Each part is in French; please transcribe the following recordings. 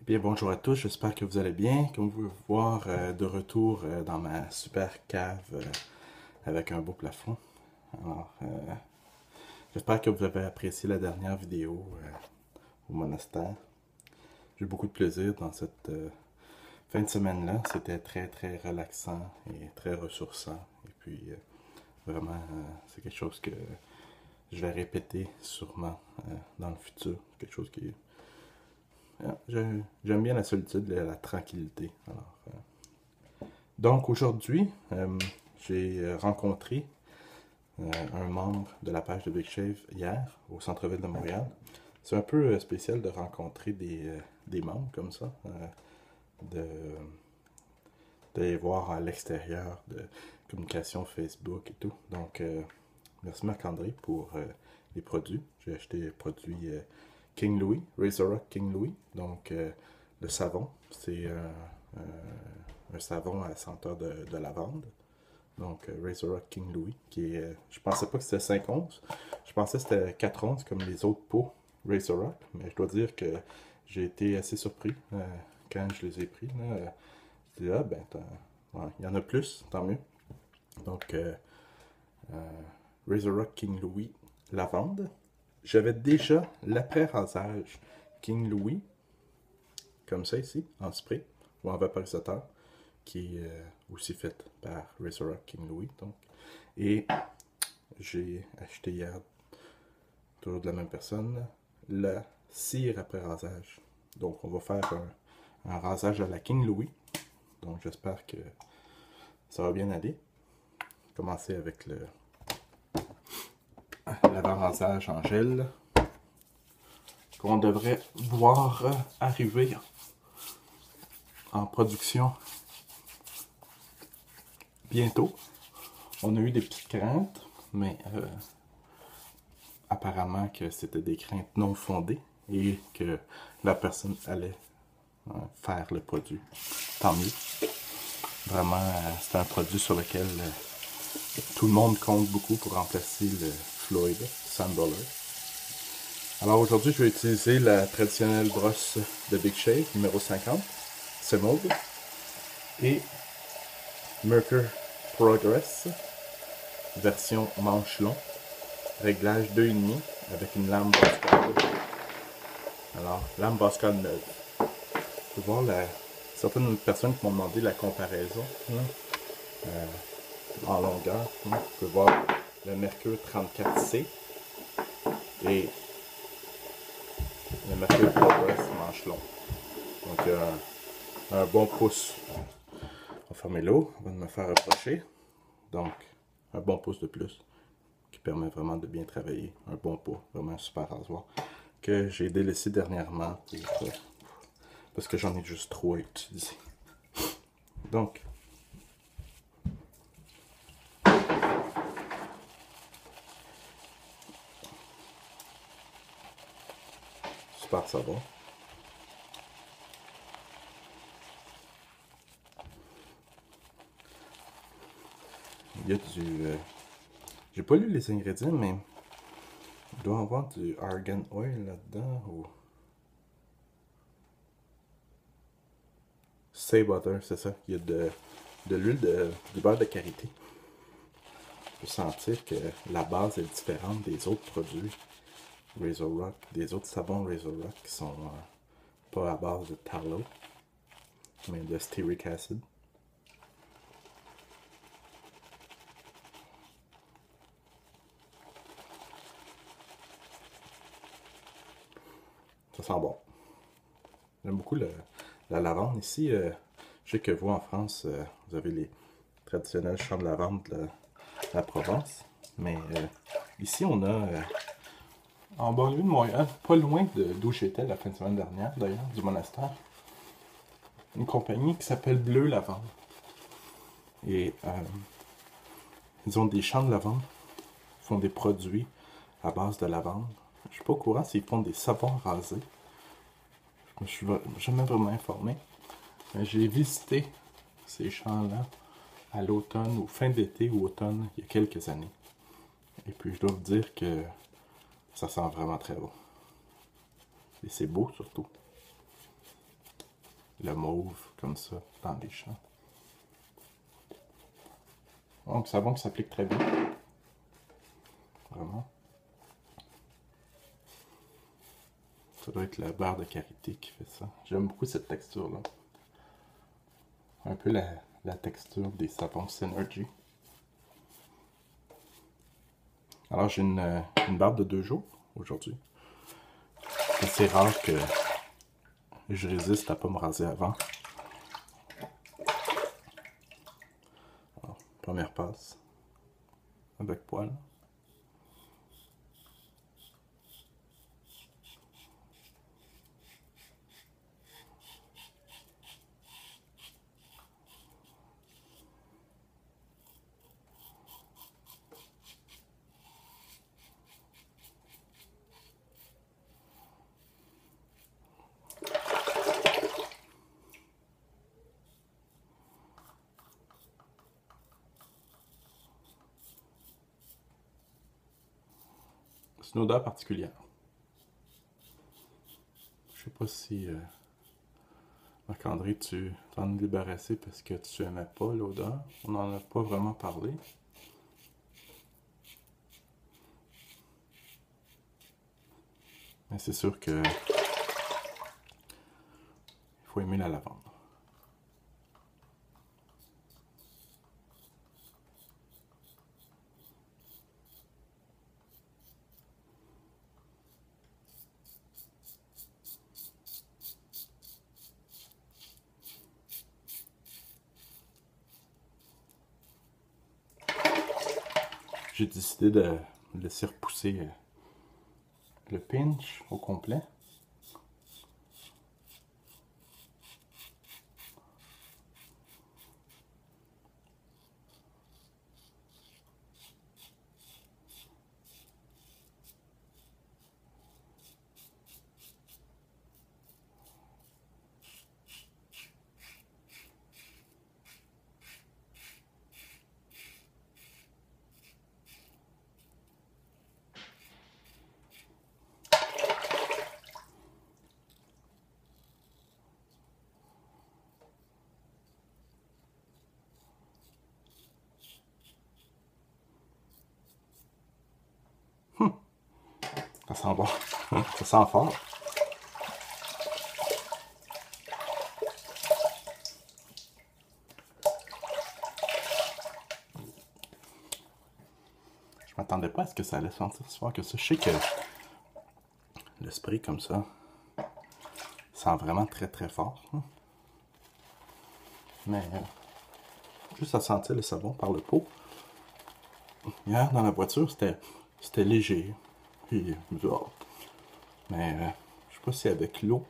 Bien, bonjour à tous, j'espère que vous allez bien. Comme vous pouvez voir, de retour dans ma super cave avec un beau plafond. Alors, j'espère que vous avez apprécié la dernière vidéo au monastère. J'ai eu beaucoup de plaisir dans cette fin de semaine-là. C'était très, très relaxant et très ressourçant. Et puis, vraiment, c'est quelque chose que je vais répéter sûrement dans le futur. Quelque chose qui j'aime bien la solitude et la tranquillité. Alors, donc aujourd'hui, j'ai rencontré un membre de la page de Big Shave hier au centre-ville de Montréal. C'est un peu spécial de rencontrer des membres comme ça, de, de les voir à l'extérieur de communication Facebook et tout. Donc, merci Marc-André pour les produits. J'ai acheté les produits King Louis, Razor Rock King Louis. Donc, le savon, c'est un savon à senteur de lavande. Donc, Razor Rock King Louis, qui est, je pensais pas que c'était 5 onces. Je pensais que c'était 4 onces comme les autres pots Razor Rock. Mais je dois dire que j'ai été assez surpris quand je les ai pris. Là. Je dis, ah ben, ouais, il y en a plus, tant mieux. Donc, Razor Rock King Louis lavande. J'avais déjà l'après-rasage King Louis, comme ça ici, en spray ou en vaporisateur, qui est aussi fait par Razor Rock King Louis. Donc. Et j'ai acheté hier, toujours de la même personne, la cire après rasage. Donc on va faire un rasage à la King Louis. Donc j'espère que ça va bien aller. Commencer avec l'avant-rasage en gel, qu'on devrait voir arriver en production bientôt. On a eu des petites craintes, mais apparemment que c'était des craintes non fondées et que la personne allait faire le produit. Tant mieux. Vraiment, c'est un produit sur lequel tout le monde compte beaucoup pour remplacer le Floyd Sandballer. Alors aujourd'hui, je vais utiliser la traditionnelle brosse de Big Shave numéro 50, Semold, et Merkur Progress, version manche long, réglage 2,5 avec une lame Boscode. Alors, lame Boscode neuve. Vous pouvez voir certaines personnes qui m'ont demandé la comparaison en longueur. Vous pouvez voir le Merkur 34C et le Merkur Progress manche long. Donc, il y a un bon pouce. On va fermer l'eau avant de me faire approcher. Donc, un bon pouce de plus qui permet vraiment de bien travailler. Un bon pot, vraiment un super rasoir que j'ai délaissé dernièrement parce que j'en ai juste trop à utiliser. Donc, super savon. Il y a du... j'ai pas lu les ingrédients, mais il doit y avoir du argan oil là-dedans ou... Shea butter, c'est ça. Il y a de l'huile du beurre de karité. On peut sentir que la base est différente des autres produits Razor Rock, des autres savons Razor Rock qui sont pas à base de tallow, mais de stearic acid. Ça sent bon. J'aime beaucoup la lavande. Ici, je sais que vous, en France, vous avez les traditionnels champs de lavande de la Provence. Mais ici, on a, en banlieue de Montréal, pas loin d'où j'étais la fin de semaine dernière, d'ailleurs, du monastère, une compagnie qui s'appelle Bleu Lavande. Et ils ont des champs de lavande, ils font des produits à base de lavande. Je suis pas au courant s'ils font des savons rasés. Je me suis jamais vraiment informé. J'ai visité ces champs-là à l'automne, ou fin d'été ou automne, il y a quelques années. Et puis je dois vous dire que ça sent vraiment très bon. Et c'est beau surtout. le mauve, comme ça, dans les champs. Donc, savon qui s'applique très bien. Vraiment. Ça doit être le beurre de karité qui fait ça. J'aime beaucoup cette texture-là. Un peu la texture des savons Synergy. Alors, j'ai une barbe de 2 jours aujourd'hui. C'est rare que je résiste à pas me raser avant. Alors, première passe. Avec poil. C'est une odeur particulière. Je sais pas si Marc-André, tu t'en es débarrassé parce que tu aimais pas l'odeur. On n'en a pas vraiment parlé. Mais c'est sûr que il faut aimer la lavande. J'ai décidé de laisser repousser le pinch au complet. Ça sent bon. Ça sent fort. Je m'attendais pas à ce que ça allait sentir si fort que ça. Je sais que le spray comme ça sent vraiment très très fort. Mais juste à sentir le savon par le pot. Hier dans la voiture, c'était léger. Puis, je me dis, oh. Mais je sais pas si avec l'eau.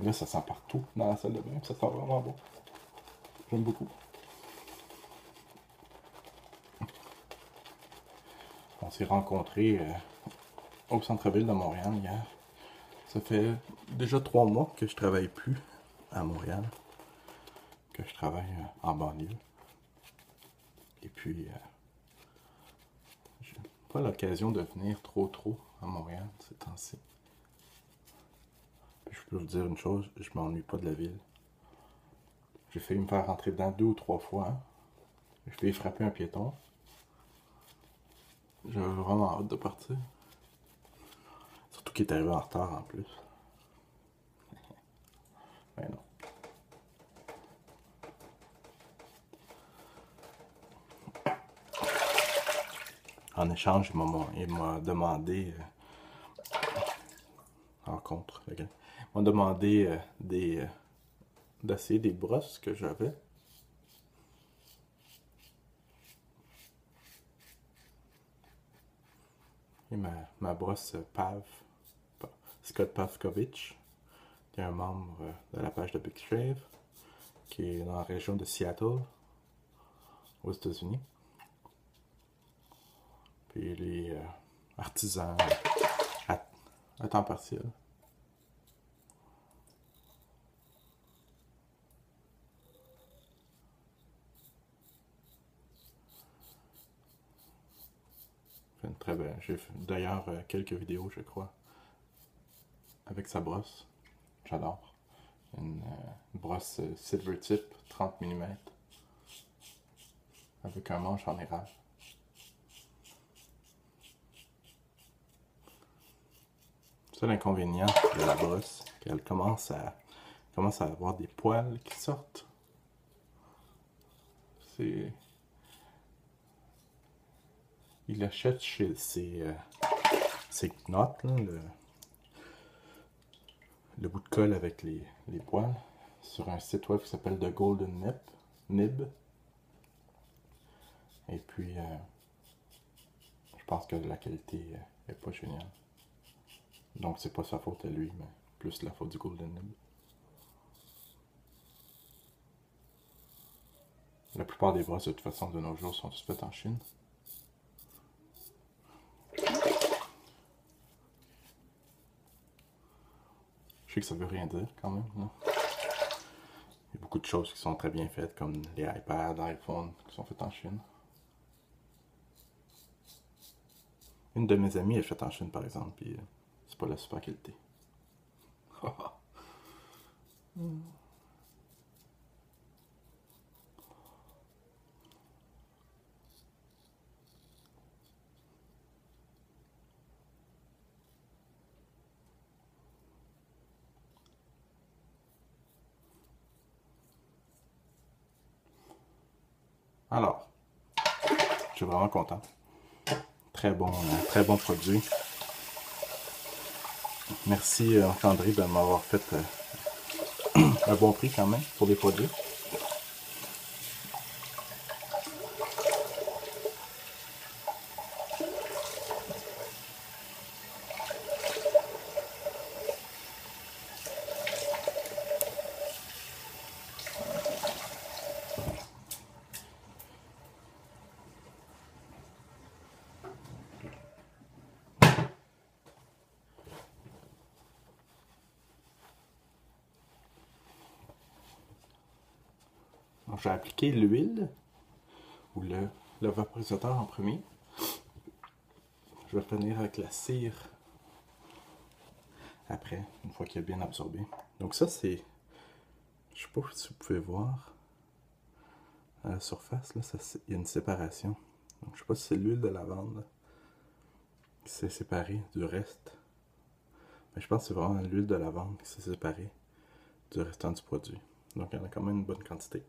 Là, ça sent partout dans la salle de bain. Ça sent vraiment bon. J'aime beaucoup. On s'est rencontrés au centre-ville de Montréal hier. Ça fait déjà 3 mois que je travaille plus à Montréal. Que je travaille en banlieue. Et puis, j'ai pas l'occasion de venir trop à Montréal ces temps-ci. Puis je peux vous dire une chose, je m'ennuie pas de la ville. J'ai failli me faire rentrer dedans 2 ou 3 fois. Hein. J'ai failli frapper un piéton. J'avais vraiment hâte de partir. Surtout qu'il est arrivé en retard en plus. Mais non. En échange, il m'a demandé rencontre, le gars. Il m'a demandé d'essayer des brosses que j'avais. Et ma brosse Pav, Scott Pavkovich, qui est un membre de la page de Big Shave, qui est dans la région de Seattle, aux États-Unis. Puis il est artisan à temps partiel. Très bien. J'ai fait d'ailleurs quelques vidéos, je crois, avec sa brosse. j'adore. Une brosse Silvertip 30 mm avec un manche en érable. C'est l'inconvénient de la brosse, qu'elle commence à avoir des poils qui sortent. Il achète chez ses knots, là, le bout de colle avec les poils, sur un site web qui s'appelle The Golden Nib. Et puis, je pense que la qualité est pas géniale. Donc, c'est pas sa faute à lui, mais plus la faute du Golden Nib. La plupart des brosses, de toute façon, de nos jours, sont toutes faites en Chine. Je sais que ça veut rien dire, quand même, non? Il y a beaucoup de choses qui sont très bien faites, comme les iPads, iPhones, qui sont faites en Chine. Une de mes amies est faite en Chine, par exemple, puis c'est pas la super qualité. Alors, je suis vraiment content. Très bon produit. Merci André de m'avoir fait un bon prix quand même pour les produits. Donc, j'ai appliqué l'huile ou le vaporisateur en premier. Je vais finir avec la cire après, une fois qu'il est bien absorbé. Donc ça c'est, je sais pas si vous pouvez voir à la surface, là, il y a une séparation. Donc je sais pas si c'est l'huile de lavande qui s'est séparée du reste. Mais je pense que c'est vraiment l'huile de lavande qui s'est séparée du restant du produit. Donc il y en a quand même une bonne quantité.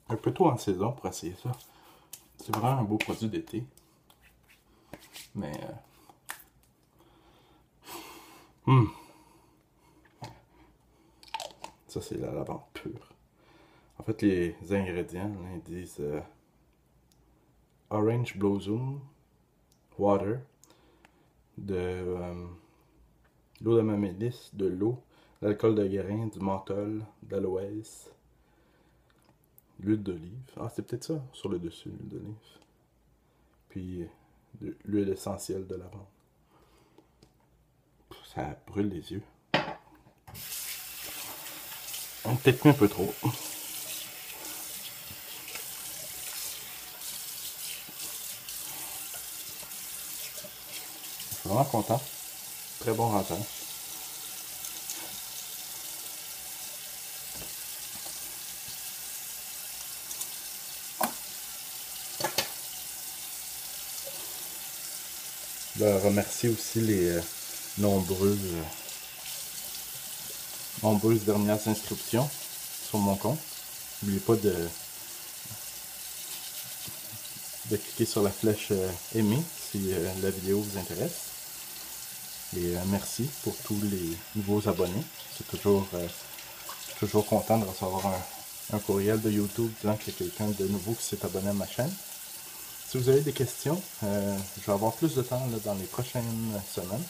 Un peu tôt en saison pour essayer ça. C'est vraiment un beau produit d'été. Mais ça c'est la lavande pure. En fait les ingrédients là, ils disent Orange Blossom Water, de l'eau de ma mélisse, de l'eau, l'alcool de grain, du menthol, d'aloès, l'huile d'olive. Ah, c'est peut-être ça sur le dessus, l'huile d'olive. Puis l'huile essentielle de lavande. Ça brûle les yeux. Peut-être un peu trop. Je suis vraiment content. Très bon rentrage. Je remercie aussi les nombreuses dernières inscriptions sur mon compte. N'oubliez pas de cliquer sur la flèche aimer si la vidéo vous intéresse. Et merci pour tous les nouveaux abonnés. C'est toujours, je suis toujours content de recevoir un courriel de YouTube disant qu'il y a quelqu'un de nouveau qui s'est abonné à ma chaîne. Si vous avez des questions, je vais avoir plus de temps là, dans les prochaines semaines.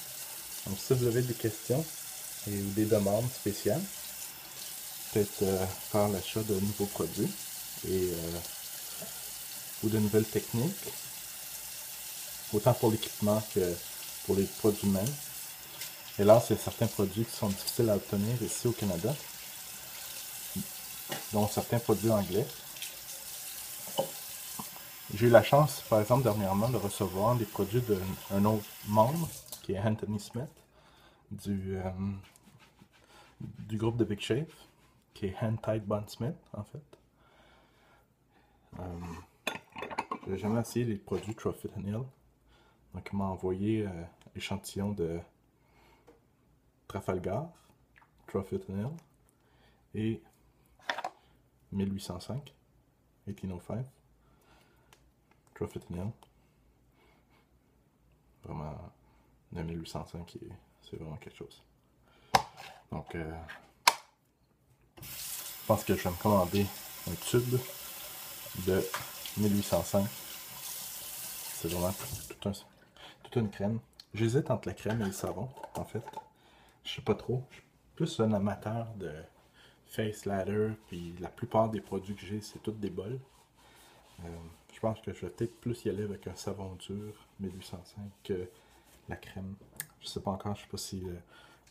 Donc si vous avez des questions ou des demandes spéciales, peut-être faire l'achat de nouveaux produits ou de nouvelles techniques, autant pour l'équipement que pour les produits même. Hélas, il y a certains produits qui sont difficiles à obtenir ici au Canada, dont certains produits anglais. J'ai eu la chance, par exemple, dernièrement, de recevoir des produits d'un autre membre, qui est Anthony Smith, du groupe de Big Shave, qui est Hand Tight Bond Smith, en fait. Je n'ai jamais essayé les produits Trophy Hill. Donc, il m'a envoyé échantillon de Trafalgar, Trophy Hill, et 1805, 1805, Trophy Hill. Vraiment, le 1805, c'est vraiment quelque chose. Donc, je pense que je vais me commander un tube de 1805. C'est vraiment toute une crème. J'hésite entre la crème et le savon, en fait. Je sais pas trop. Je suis plus un amateur de face ladder, puis la plupart des produits que j'ai, c'est tous des bols. Je pense que je vais peut-être plus y aller avec un savon dur 1805 que la crème. Je sais pas encore, je sais pas si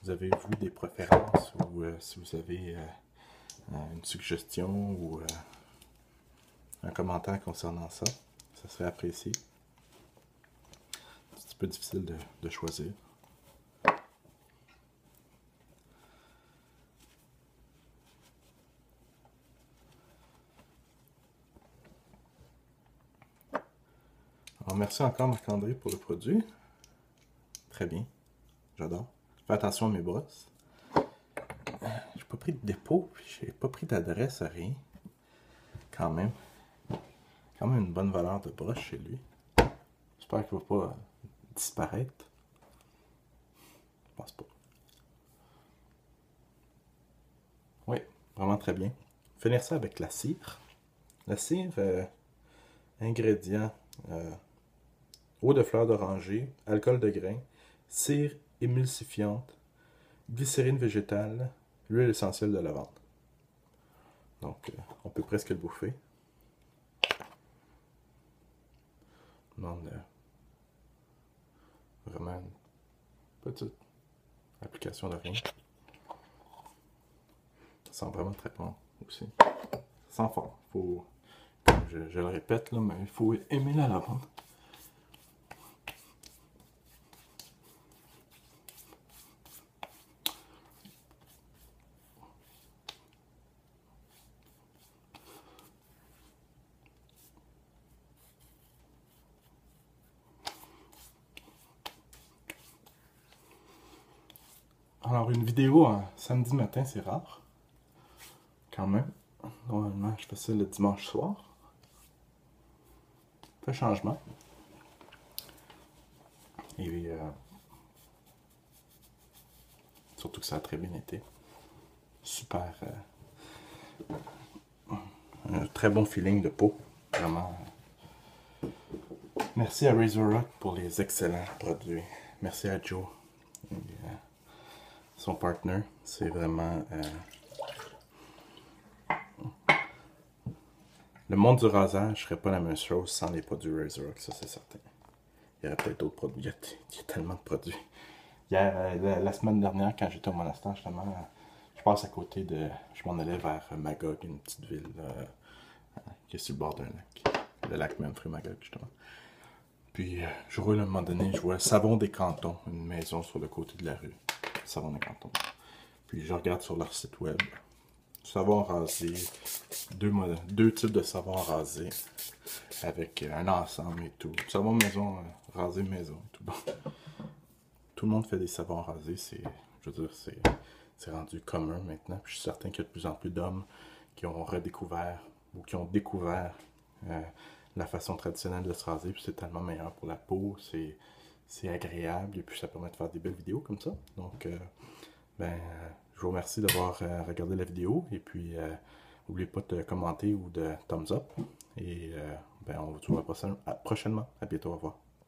vous avez, vous, des préférences ou si vous avez une suggestion ou un commentaire concernant ça. Ça serait apprécié. C'est un petit peu difficile de choisir. Alors, merci encore Marc-André pour le produit. Très bien. J'adore. Je fais attention à mes brosses. J'ai pas pris de dépôt, j'ai pas pris d'adresse, rien. Quand même une bonne valeur de brosse chez lui. J'espère qu'il va pas disparaître. Je pense pas. Oui, vraiment très bien. Finir ça avec la cire. La cire, ingrédients, eau de fleur d'oranger, alcool de grain, cire émulsifiante, glycérine végétale, l'huile essentielle de lavande. Donc, on peut presque le bouffer. On demande vraiment une petite application de rien. Ça sent vraiment très bon aussi. Ça sent fort. Faut, je le répète, là, mais il faut aimer la lavande. Alors, une vidéo un samedi matin, c'est rare. Quand même. Normalement, je fais ça le dimanche soir. Fait changement. Et surtout que ça a très bien été. Super. Un très bon feeling de peau. Vraiment. Merci à Razor Rock pour les excellents produits. Merci à Joe. Et, son partner. C'est vraiment... le monde du rasage ne serait pas la même chose sans les produits Razor Rock, ça c'est certain. Il y aurait peut-être d'autres produits. Il y a tellement de produits. Hier, la semaine dernière, quand j'étais au monastère, justement, je passe à côté de... Je m'en allais vers Magog, une petite ville qui est sur le bord d'un lac. Le lac Memphrey Magog, justement. Puis, je roule à un moment donné, je vois Savon des Cantons, une maison sur le côté de la rue. Savon des Cantons. Puis, je regarde sur leur site web. Savon rasé, deux types de savon rasé avec un ensemble et tout. Savon maison, rasé maison et tout. Bon. Tout le monde fait des savons rasés, je veux dire, c'est rendu commun maintenant. Puis je suis certain qu'il y a de plus en plus d'hommes qui ont redécouvert ou qui ont découvert la façon traditionnelle de se raser. Puis c'est tellement meilleur pour la peau, c'est agréable et puis ça permet de faire des belles vidéos comme ça. Donc, je vous remercie d'avoir regardé la vidéo et puis n'oubliez pas de commenter ou de thumbs up. Et on se revoit prochainement. À bientôt, au revoir.